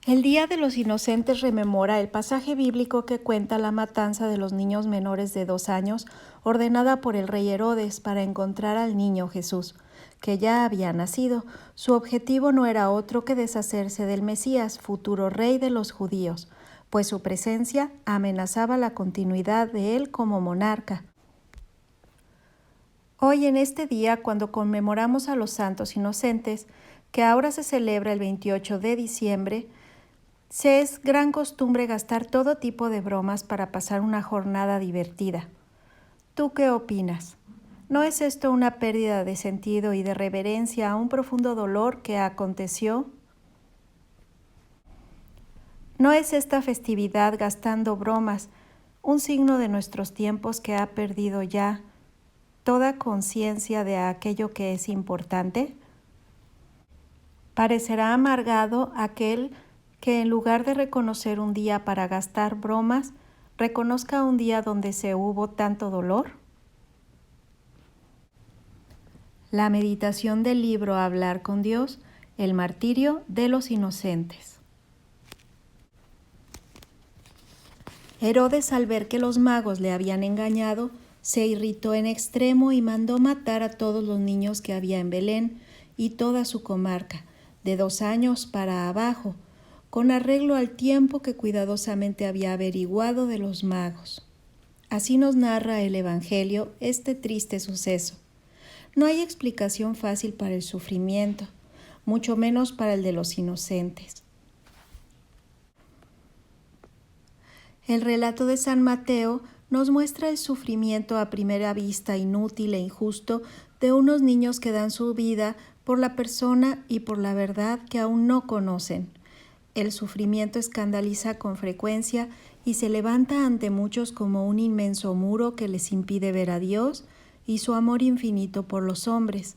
El Día de los Inocentes rememora el pasaje bíblico que cuenta la matanza de los niños menores de 2 años ordenada por el rey Herodes para encontrar al niño Jesús, que ya había nacido. Su objetivo no era otro que deshacerse del Mesías, futuro rey de los judíos, pues su presencia amenazaba la continuidad de él como monarca. Hoy en este día, cuando conmemoramos a los santos inocentes, que ahora se celebra el 28 de diciembre, se es gran costumbre gastar todo tipo de bromas para pasar una jornada divertida. ¿Tú qué opinas? ¿No es esto una pérdida de sentido y de reverencia a un profundo dolor que aconteció? ¿No es esta festividad gastando bromas un signo de nuestros tiempos que ha perdido ya toda conciencia de aquello que es importante? Parecerá amargado aquel que en lugar de reconocer un día para gastar bromas, reconozca un día donde se hubo tanto dolor. La meditación del libro Hablar con Dios, el martirio de los inocentes. Herodes, al ver que los magos le habían engañado, se irritó en extremo y mandó matar a todos los niños que había en Belén y toda su comarca, de 2 años para abajo, con arreglo al tiempo que cuidadosamente había averiguado de los magos. Así nos narra el Evangelio este triste suceso. No hay explicación fácil para el sufrimiento, mucho menos para el de los inocentes. El relato de San Mateo nos muestra el sufrimiento a primera vista inútil e injusto de unos niños que dan su vida por la persona y por la verdad que aún no conocen. El sufrimiento escandaliza con frecuencia y se levanta ante muchos como un inmenso muro que les impide ver a Dios y su amor infinito por los hombres.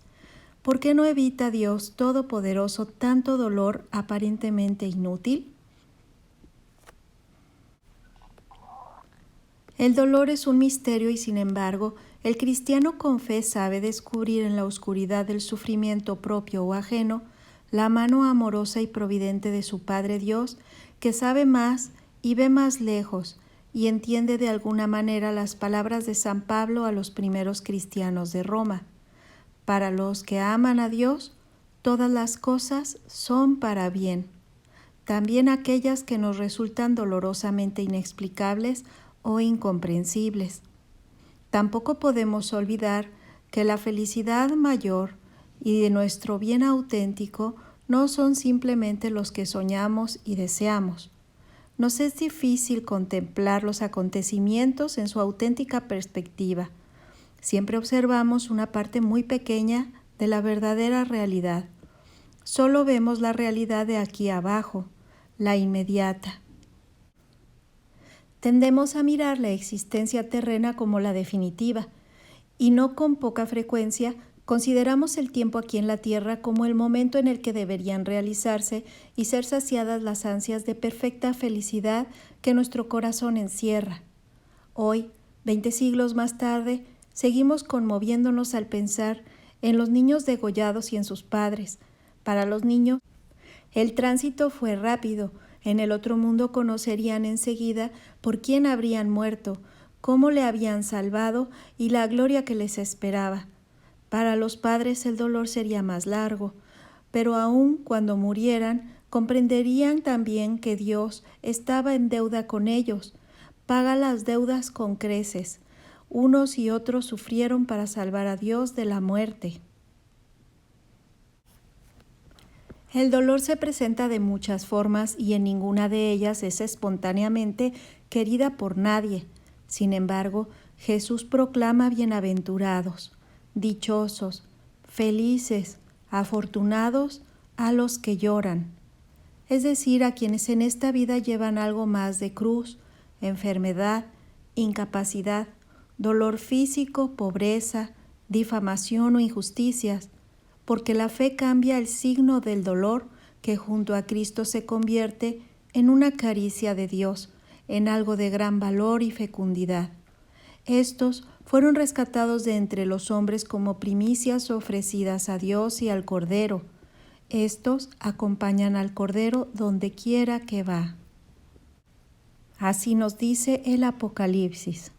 ¿Por qué no evita Dios Todopoderoso tanto dolor aparentemente inútil? El dolor es un misterio y, sin embargo, el cristiano con fe sabe descubrir en la oscuridad del sufrimiento propio o ajeno la mano amorosa y providente de su Padre Dios, que sabe más y ve más lejos y entiende de alguna manera las palabras de San Pablo a los primeros cristianos de Roma. Para los que aman a Dios, todas las cosas son para bien, también aquellas que nos resultan dolorosamente inexplicables o incomprensibles. Tampoco podemos olvidar que la felicidad mayor y de nuestro bien auténtico no son simplemente los que soñamos y deseamos. Nos es difícil contemplar los acontecimientos en su auténtica perspectiva. Siempre observamos una parte muy pequeña de la verdadera realidad. Solo vemos la realidad de aquí abajo, la inmediata. Tendemos a mirar la existencia terrena como la definitiva, y no con poca frecuencia consideramos el tiempo aquí en la tierra como el momento en el que deberían realizarse y ser saciadas las ansias de perfecta felicidad que nuestro corazón encierra. Hoy, 20 siglos más tarde, seguimos conmoviéndonos al pensar en los niños degollados y en sus padres. Para los niños, el tránsito fue rápido. En el otro mundo conocerían enseguida por quién habrían muerto, cómo le habían salvado y la gloria que les esperaba. Para los padres el dolor sería más largo, pero aun cuando murieran, comprenderían también que Dios estaba en deuda con ellos. Paga las deudas con creces. Unos y otros sufrieron para salvar a Dios de la muerte. El dolor se presenta de muchas formas y en ninguna de ellas es espontáneamente querida por nadie. Sin embargo, Jesús proclama bienaventurados, dichosos, felices, afortunados a los que lloran, es decir, a quienes en esta vida llevan algo más de cruz, enfermedad, incapacidad, dolor físico, pobreza, difamación o injusticias, porque la fe cambia el signo del dolor que junto a Cristo se convierte en una caricia de Dios, en algo de gran valor y fecundidad. Estos fueron rescatados de entre los hombres como primicias ofrecidas a Dios y al Cordero. Estos acompañan al Cordero donde quiera que va. Así nos dice el Apocalipsis.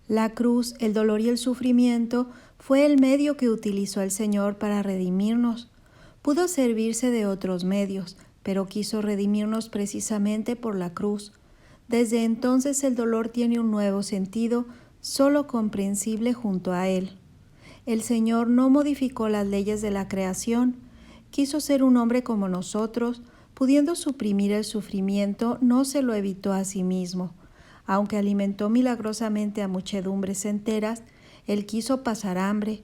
La cruz, el dolor y el sufrimiento fue el medio que utilizó el Señor para redimirnos. Pudo servirse de otros medios, pero quiso redimirnos precisamente por la cruz. Desde entonces el dolor tiene un nuevo sentido, solo comprensible junto a Él. El Señor no modificó las leyes de la creación, quiso ser un hombre como nosotros, pudiendo suprimir el sufrimiento, no se lo evitó a sí mismo. Aunque alimentó milagrosamente a muchedumbres enteras, Él quiso pasar hambre,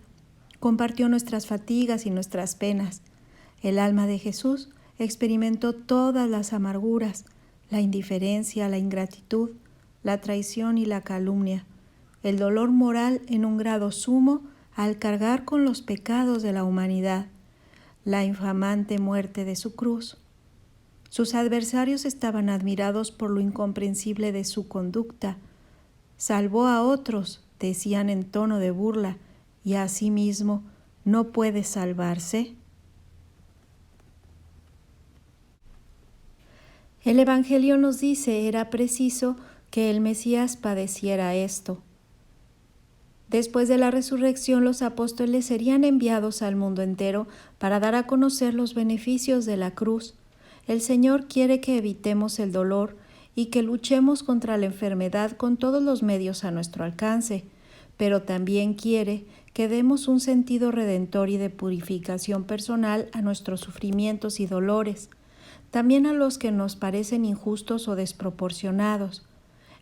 compartió nuestras fatigas y nuestras penas. El alma de Jesús experimentó todas las amarguras, la indiferencia, la ingratitud, la traición y la calumnia, el dolor moral en un grado sumo al cargar con los pecados de la humanidad, la infamante muerte de su cruz. Sus adversarios estaban admirados por lo incomprensible de su conducta. Salvó a otros, decían en tono de burla, y a sí mismo, ¿no puede salvarse? El Evangelio nos dice era preciso que el Mesías padeciera esto. Después de la resurrección, los apóstoles serían enviados al mundo entero para dar a conocer los beneficios de la cruz. El Señor quiere que evitemos el dolor y que luchemos contra la enfermedad con todos los medios a nuestro alcance, pero también quiere que demos un sentido redentor y de purificación personal a nuestros sufrimientos y dolores, también a los que nos parecen injustos o desproporcionados.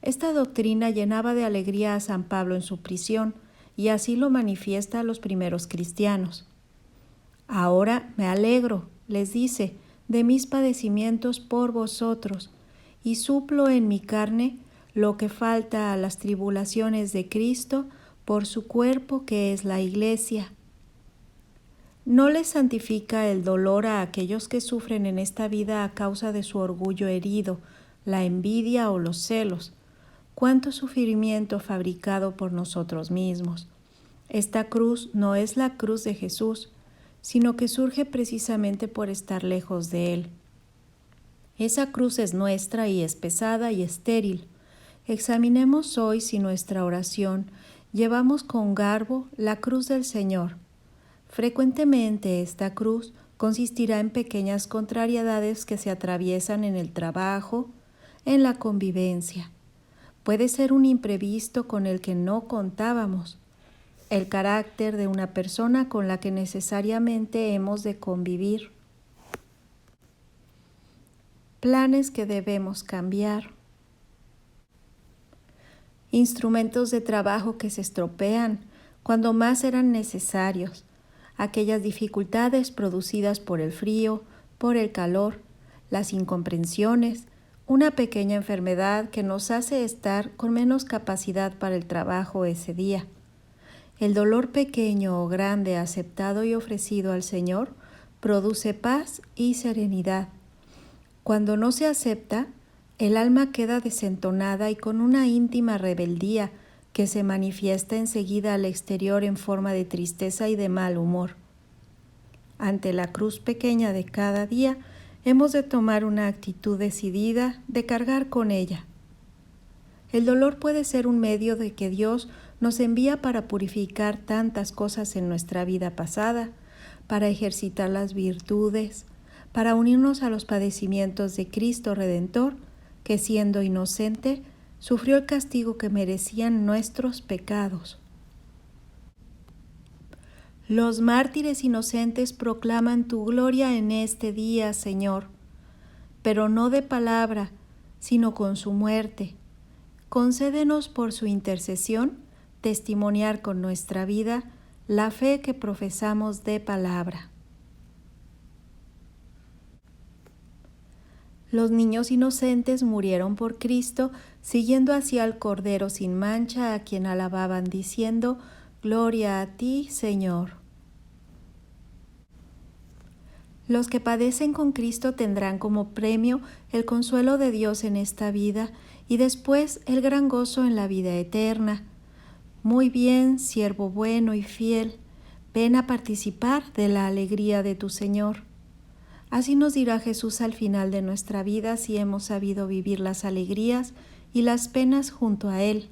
Esta doctrina llenaba de alegría a San Pablo en su prisión, y así lo manifiesta a los primeros cristianos. Ahora me alegro, les dice, de mis padecimientos por vosotros, y suplo en mi carne lo que falta a las tribulaciones de Cristo por su cuerpo que es la Iglesia. ¿No les santifica el dolor a aquellos que sufren en esta vida a causa de su orgullo herido, la envidia o los celos? ¡Cuánto sufrimiento fabricado por nosotros mismos! Esta cruz no es la cruz de Jesús, sino que surge precisamente por estar lejos de Él. Esa cruz es nuestra y es pesada y estéril. Examinemos hoy si nuestra oración llevamos con garbo la cruz del Señor. Frecuentemente esta cruz consistirá en pequeñas contrariedades que se atraviesan en el trabajo, en la convivencia. Puede ser un imprevisto con el que no contábamos, el carácter de una persona con la que necesariamente hemos de convivir, planes que debemos cambiar, instrumentos de trabajo que se estropean cuando más eran necesarios, aquellas dificultades producidas por el frío, por el calor, las incomprensiones, una pequeña enfermedad que nos hace estar con menos capacidad para el trabajo ese día. El dolor pequeño o grande aceptado y ofrecido al Señor produce paz y serenidad. Cuando no se acepta, el alma queda desentonada y con una íntima rebeldía que se manifiesta enseguida al exterior en forma de tristeza y de mal humor. Ante la cruz pequeña de cada día, hemos de tomar una actitud decidida de cargar con ella. El dolor puede ser un medio de que Dios nos envía para purificar tantas cosas en nuestra vida pasada, para ejercitar las virtudes, para unirnos a los padecimientos de Cristo Redentor, que siendo inocente, sufrió el castigo que merecían nuestros pecados. Los mártires inocentes proclaman tu gloria en este día, Señor, pero no de palabra, sino con su muerte. Concédenos por su intercesión testimoniar con nuestra vida la fe que profesamos de palabra. Los niños inocentes murieron por Cristo, siguiendo así al Cordero sin mancha, a quien alababan diciendo: Gloria a ti, Señor. Los que padecen con Cristo tendrán como premio el consuelo de Dios en esta vida y después el gran gozo en la vida eterna. Muy bien, siervo bueno y fiel, ven a participar de la alegría de tu Señor. Así nos dirá Jesús al final de nuestra vida si hemos sabido vivir las alegrías y las penas junto a Él.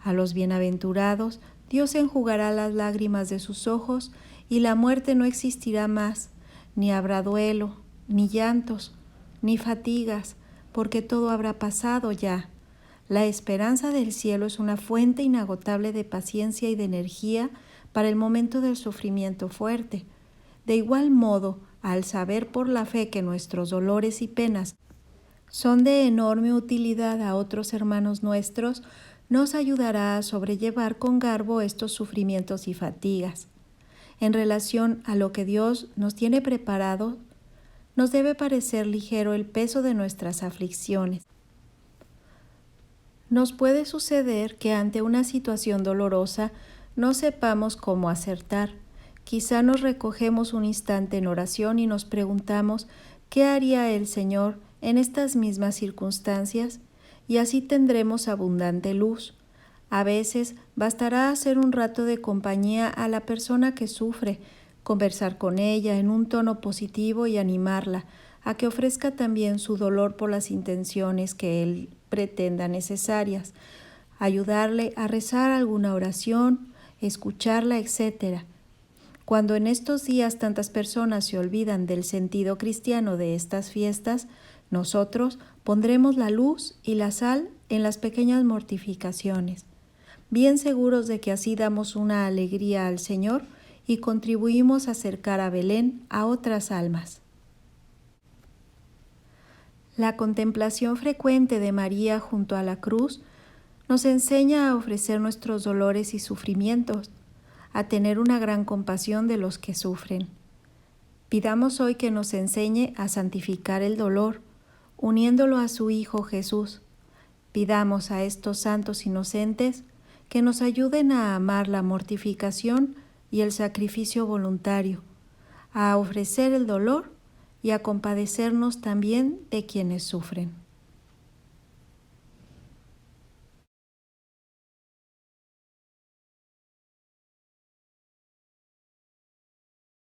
A los bienaventurados, Dios enjugará las lágrimas de sus ojos y la muerte no existirá más, ni habrá duelo, ni llantos, ni fatigas, porque todo habrá pasado ya. La esperanza del cielo es una fuente inagotable de paciencia y de energía para el momento del sufrimiento fuerte. De igual modo, al saber por la fe que nuestros dolores y penas son de enorme utilidad a otros hermanos nuestros, nos ayudará a sobrellevar con garbo estos sufrimientos y fatigas. En relación a lo que Dios nos tiene preparado, nos debe parecer ligero el peso de nuestras aflicciones. Nos puede suceder que ante una situación dolorosa no sepamos cómo acertar. Quizá nos recogemos un instante en oración y nos preguntamos ¿qué haría el Señor en estas mismas circunstancias? Y así tendremos abundante luz. A veces bastará hacer un rato de compañía a la persona que sufre, conversar con ella en un tono positivo y animarla a que ofrezca también su dolor por las intenciones que él pretenda necesarias, ayudarle a rezar alguna oración, escucharla, etc. Cuando en estos días tantas personas se olvidan del sentido cristiano de estas fiestas, nosotros pondremos la luz y la sal en las pequeñas mortificaciones, bien seguros de que así damos una alegría al Señor y contribuimos a acercar a Belén a otras almas. La contemplación frecuente de María junto a la cruz nos enseña a ofrecer nuestros dolores y sufrimientos, a tener una gran compasión de los que sufren. Pidamos hoy que nos enseñe a santificar el dolor, uniéndolo a su Hijo Jesús. Pidamos a estos santos inocentes que nos ayuden a amar la mortificación y el sacrificio voluntario, a ofrecer el dolor y a compadecernos también de quienes sufren.